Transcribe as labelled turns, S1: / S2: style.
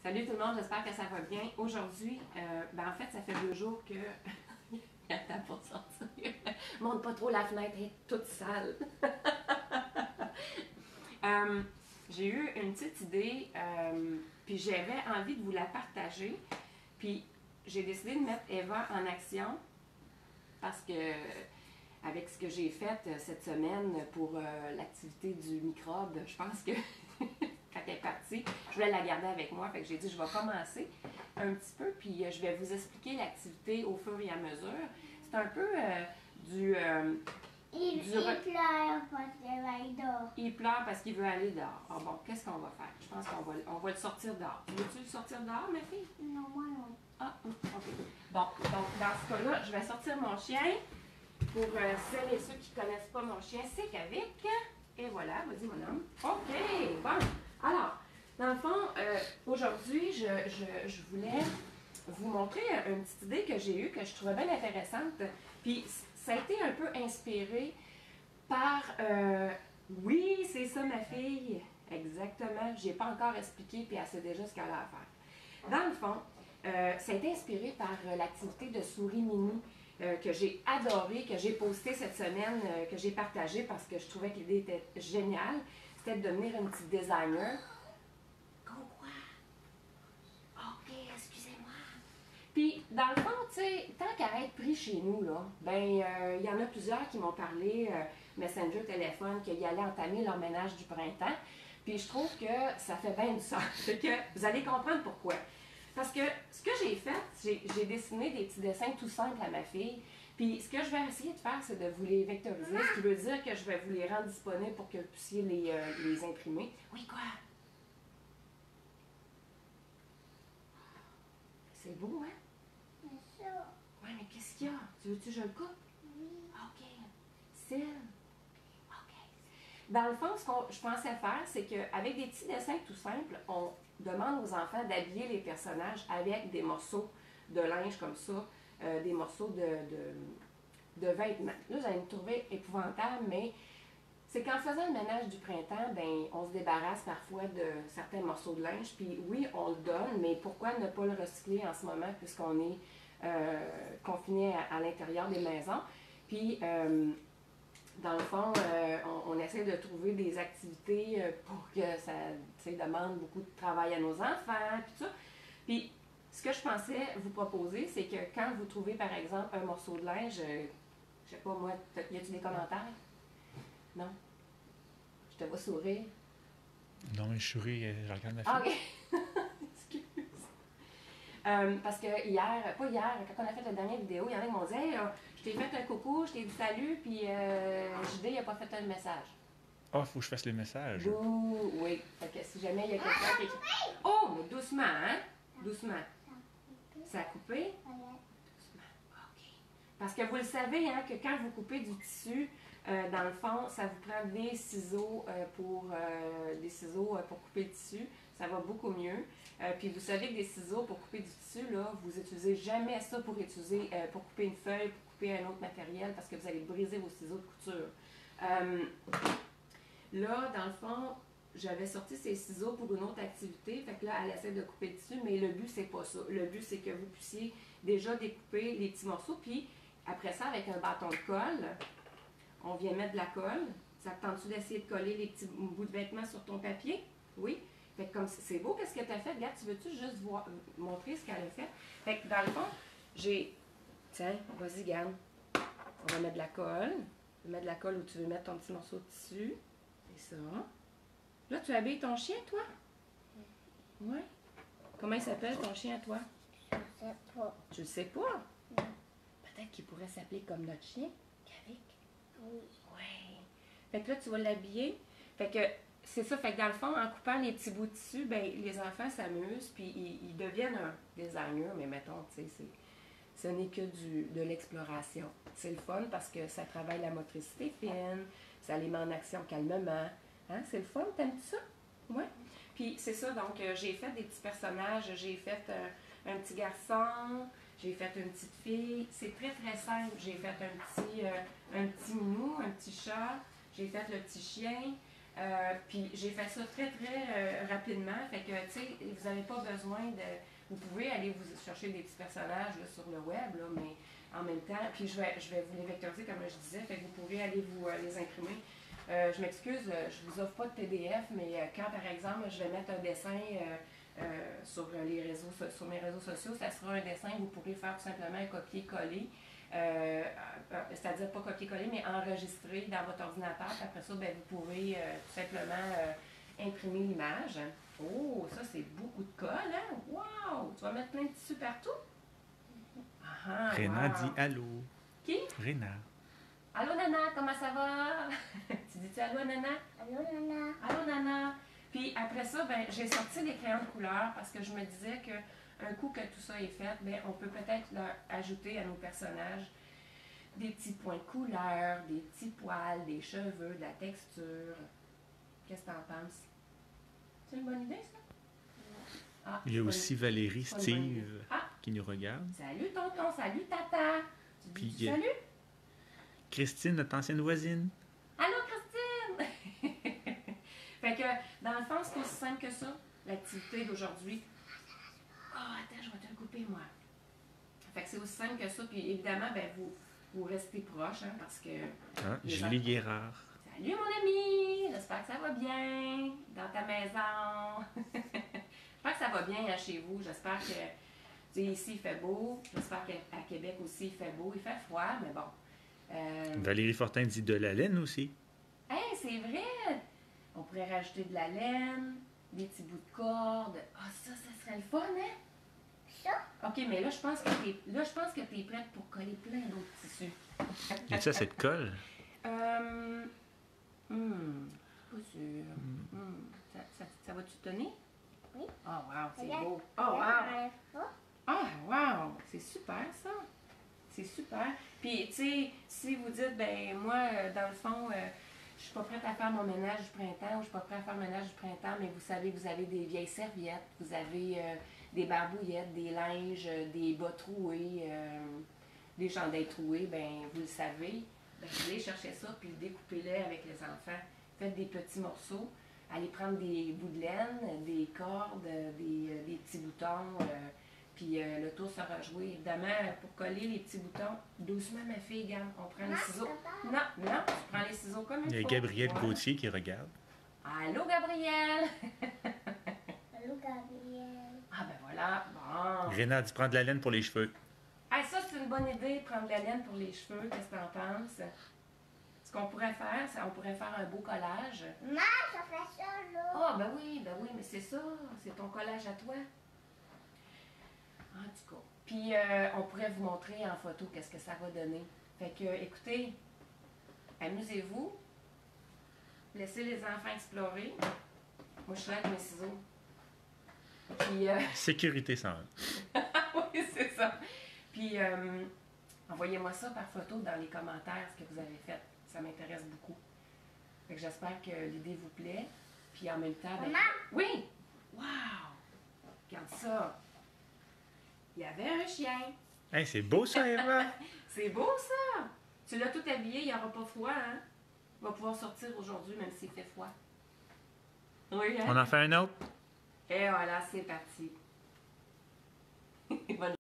S1: Salut tout le monde, j'espère que ça va bien. Aujourd'hui, en fait, ça fait 2 jours que... Attends pour sortir. Monte pas trop la fenêtre, elle est toute sale. J'ai eu une petite idée, puis j'avais envie de vous la partager. Puis j'ai décidé de mettre Eva en action parce que, avec ce que j'ai fait cette semaine pour l'activité du microbe, je pense que quand elle est partie, je voulais la garder avec moi. Fait que j'ai dit, je vais commencer un petit peu, puis je vais vous expliquer l'activité au fur et à mesure. C'est un peu du...
S2: Il pleure parce qu'il va aller dehors.
S1: Il pleure parce qu'il veut aller dehors. Ah bon, qu'est-ce qu'on va faire? Je pense qu'on va le sortir dehors. Veux-tu le sortir dehors, ma fille?
S2: Non, moi non.
S1: Ah, ok. Bon, donc dans ce cas-là, je vais sortir mon chien. Pour celles et ceux qui ne connaissent pas mon chien, c'est Kavik. Et voilà, vas-y mon homme. OK, bon. Alors, dans le fond, aujourd'hui, je voulais vous montrer une petite idée que j'ai eue, que je trouvais bien intéressante. Puis, ça a été un peu inspiré par... oui, c'est ça ma fille. Exactement. Je n'ai pas encore expliqué, puis elle sait déjà ce qu'elle a à faire. Dans le fond, ça a été inspiré par l'activité de souris mini que j'ai adoré, que j'ai posté cette semaine, que j'ai partagé parce que je trouvais que l'idée était géniale. C'était de devenir une petite designer. Quoi? OK, excusez-moi. Puis, dans le fond, tu sais, tant qu'à être pris chez nous, là, il y en a plusieurs qui m'ont parlé, Messenger, téléphone, qu'ils allaient entamer leur ménage du printemps. Puis, je trouve que ça fait bien du sens. Fait que vous allez comprendre pourquoi. Parce que ce que j'ai fait, j'ai dessiné des petits dessins tout simples à ma fille. Puis ce que je vais essayer de faire, c'est de vous les vectoriser, ce qui veut dire que je vais vous les rendre disponibles pour que vous puissiez les imprimer. Oui, quoi? C'est beau, hein?
S2: C'est ça.
S1: Oui, mais qu'est-ce qu'il y a? Tu veux-tu que je le coupe?
S2: Oui.
S1: OK. Cils. OK. Dans le fond, ce que je pensais faire, c'est qu'avec des petits dessins tout simples, on demande aux enfants d'habiller les personnages avec des morceaux de linge comme ça, des morceaux de vêtements. Là, vous allez me trouver épouvantable, mais c'est qu'en faisant le ménage du printemps, on se débarrasse parfois de certains morceaux de linge. Puis oui, on le donne, mais pourquoi ne pas le recycler en ce moment puisqu'on est confiné à l'intérieur des maisons? Puis, dans le fond, on essaie de trouver des activités pour que ça demande beaucoup de travail à nos enfants, puis tout ça. Puis, ce que je pensais vous proposer, c'est que quand vous trouvez, par exemple, un morceau de linge, je sais pas moi, y a-t-il des commentaires? Non? Je te vois sourire.
S3: Non, mais je souris, je regarde ma fille.
S1: OK. Excuse. Parce que hier, pas hier, quand on a fait la dernière vidéo, il y en a qui m'ont dit hey, je t'ai fait un coucou, je t'ai dit salut, puis JD n'a pas fait un message.
S3: Ah, faut que je fasse les messages.
S1: Ouh, oui. Fait que si jamais il y a quelqu'un qui écrit. Oh, mais doucement, hein? Doucement. Ça a coupé? Doucement. OK. Parce que vous le savez, hein, que quand vous coupez du tissu, dans le fond, ça vous prend des ciseaux pour couper le tissu. Ça va beaucoup mieux. Puis vous savez que des ciseaux pour couper du tissu, là, vous n'utilisez jamais ça pour couper une feuille, pour couper un autre matériel, parce que vous allez briser vos ciseaux de couture. Là, dans le fond, j'avais sorti ces ciseaux pour une autre activité. Fait que là, elle essaie de couper le tissu, mais le but, c'est pas ça. Le but, c'est que vous puissiez déjà découper les petits morceaux. Puis, après ça, avec un bâton de colle, on vient mettre de la colle. Ça te tente-tu d'essayer de coller les petits bouts de vêtements sur ton papier? Oui. Fait que comme c'est beau, qu'est-ce que tu as fait? Regarde, tu veux-tu juste montrer ce qu'elle a fait? Fait que dans le fond, tiens, vas-y, garde. On va mettre de la colle. Tu veux mettre de la colle où tu veux mettre ton petit morceau de tissu. C'est ça. Là, tu habilles ton chien, toi? Oui. Comment il s'appelle, ton chien, toi?
S2: Je sais pas.
S1: Tu le sais pas?
S2: Non.
S1: Peut-être qu'il pourrait s'appeler comme notre chien, Kavik.
S2: Oui.
S1: Oui. Fait que là, tu vas l'habiller. Fait que c'est ça. Fait que dans le fond, en coupant les petits bouts de tissu, les enfants s'amusent, puis ils deviennent un designer, mais mettons, tu sais, ce n'est que de l'exploration. C'est le fun parce que ça travaille la motricité fine, ça les met en action calmement. Hein? C'est le fun, t'aimes-tu ça? Oui. Puis c'est ça, donc j'ai fait des petits personnages, j'ai fait un petit garçon, j'ai fait une petite fille. C'est très très simple. J'ai fait un petit minou, un petit chat, j'ai fait le petit chien. Puis j'ai fait ça très, très rapidement. Fait que, tu sais, vous n'avez pas besoin de... Vous pouvez aller vous chercher des petits personnages là, sur le web, là, mais en même temps, puis je vais vous les vectoriser comme je disais, fait que vous pourrez aller vous les imprimer. Je m'excuse, je vous offre pas de PDF, mais quand par exemple je vais mettre un dessin sur mes réseaux sociaux, ça sera un dessin que vous pourrez faire tout simplement un copier-coller. C'est-à-dire pas copier-coller, mais enregistrer dans votre ordinateur. Puis après ça, ben, vous pourrez tout simplement imprimer l'image. Oh, ça c'est beaucoup de colle, hein? Wow! Tu vas mettre plein de tissus partout? Ah,
S3: Réna
S1: wow.
S3: dit allô.
S1: Qui?
S3: Réna.
S1: Allô, Nana, comment ça va? Tu dis-tu allô, Nana?
S2: Allô, Nana.
S1: Allô, Nana. Puis après ça, ben, j'ai sorti les crayons de couleur parce que je me disais qu'un coup que tout ça est fait, ben, on peut peut-être leur ajouter à nos personnages des petits points de couleur, des petits poils, des cheveux, de la texture. Qu'est-ce que t'en penses? C'est une bonne idée, ça? Ah,
S3: Il y a aussi Valérie,
S1: c'est pas une bonne idée.
S3: Steve
S1: Ah,
S3: qui nous regarde.
S1: salut tonton, salut tata. Tu dis
S3: Puis,
S1: salut?
S3: Christine, notre ancienne voisine.
S1: Allô, Christine! Fait que, dans le fond, c'est aussi simple que ça, l'activité d'aujourd'hui. Ah, attends, je vais te le couper, moi. Fait que c'est aussi simple que ça, puis évidemment, ben, vous restez proches, hein, parce que...
S3: Hein?
S1: Les
S3: Julie Guérard.
S1: Salut, mon ami! J'espère que ça va bien dans ta maison. J'espère que ça va bien hein, chez vous. J'espère que, tu sais, ici, il fait beau. J'espère qu'à Québec aussi, il fait beau. Il fait froid, mais bon.
S3: Valérie Fortin dit de la laine aussi.
S1: Hey, c'est vrai! On pourrait rajouter de la laine, des petits bouts de corde. Ah, ça serait le fun, hein?
S2: Ça?
S1: OK, mais là, je pense que t'es prête pour coller plein d'autres tissus.
S3: Y a-tu assez de colle?
S1: Pas sûr. Ça va-tu te donner?
S2: Oui.
S1: Oh, wow, c'est
S2: Regarde.
S1: beau. Oh, wow!
S2: Regarde, pas.
S1: Ah, wow! C'est super, ça! C'est super. Puis, tu sais, si vous dites, ben moi, dans le fond, je suis pas prête à faire mon ménage du printemps ou je suis pas prête à faire le ménage du printemps, mais vous savez, vous avez des vieilles serviettes, vous avez des barbouillettes, des linges, des bas troués, des chandails troués, ben vous le savez. Ben, allez chercher ça, puis découpez-les avec les enfants. Faites des petits morceaux. Allez prendre des bouts de laine, des cordes, des petits boutons. Puis le tour sera joué. Évidemment, pour coller les petits boutons, doucement, ma fille, regarde, on prend les ciseaux. Non, non, tu prends les ciseaux comme
S3: Il y a
S1: faut.
S3: Gabrielle
S1: Voilà.
S3: Gauthier qui regarde.
S1: Allô, Gabrielle!
S2: Allô, Gabriel.
S1: Ah ben voilà, bon.
S3: Réna dit prendre de la laine pour les cheveux.
S1: Ah, ça, c'est une bonne idée, prendre de la laine pour les cheveux. Qu'est-ce que t'en penses? Ce qu'on pourrait faire, c'est on pourrait faire un beau collage.
S2: Maman, ça fait ça, là.
S1: Ah, ben oui, mais c'est ça. C'est ton collage à toi. En tout cas. Puis, on pourrait vous montrer en photo qu'est-ce que ça va donner. Fait que, écoutez, amusez-vous. Laissez les enfants explorer. Moi, je suis là avec mes ciseaux. Puis,
S3: Sécurité sans.
S1: oui, c'est ça. Puis, envoyez-moi ça par photo dans les commentaires, ce que vous avez fait. Ça m'intéresse beaucoup. Fait que j'espère que l'idée vous plaît. Puis, en même temps... ben-
S2: Maman?
S1: Oui! Wow! Regarde ça. Il y avait un chien.
S3: Hey, c'est beau ça, Eva!
S1: C'est beau, ça! Tu l'as tout habillé, il n'y aura pas froid, hein? Il va pouvoir sortir aujourd'hui, même s'il fait froid. Oui, hein?
S3: On en fait un autre?
S1: Et voilà, c'est parti. Bonne